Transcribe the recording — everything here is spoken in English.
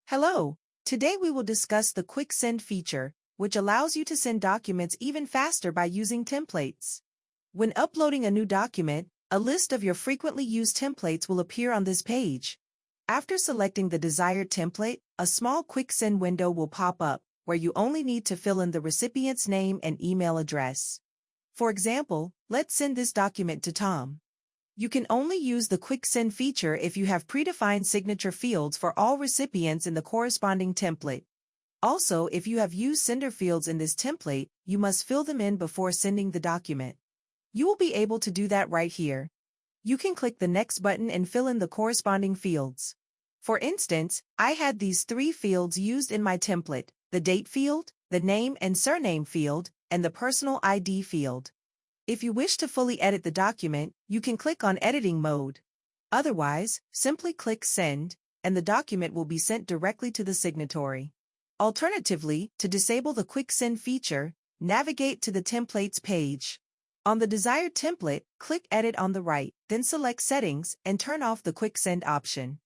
Hello. Today we will discuss the Quick Send feature, which allows you to send documents even faster by using templates. When uploading a new document, a list of your frequently used templates will appear on this page. After selecting the desired template, a small Quick Send window will pop up, where you only need to fill in the recipient's name and email address. For example, let's send this document to Tom. You can only use the Quick Send feature if you have predefined signature fields for all recipients in the corresponding template. Also, if you have used sender fields in this template, you must fill them in before sending the document. You will be able to do that right here. You can click the Next button and fill in the corresponding fields. For instance, I had these three fields used in my template: the date field, the name and surname field, and the personal ID field. If you wish to fully edit the document, you can click on Editing Mode. Otherwise, simply click Send, and the document will be sent directly to the signatory. Alternatively, to disable the Quick Send feature, navigate to the Templates page. On the desired template, click Edit on the right, then select Settings and turn off the Quick Send option.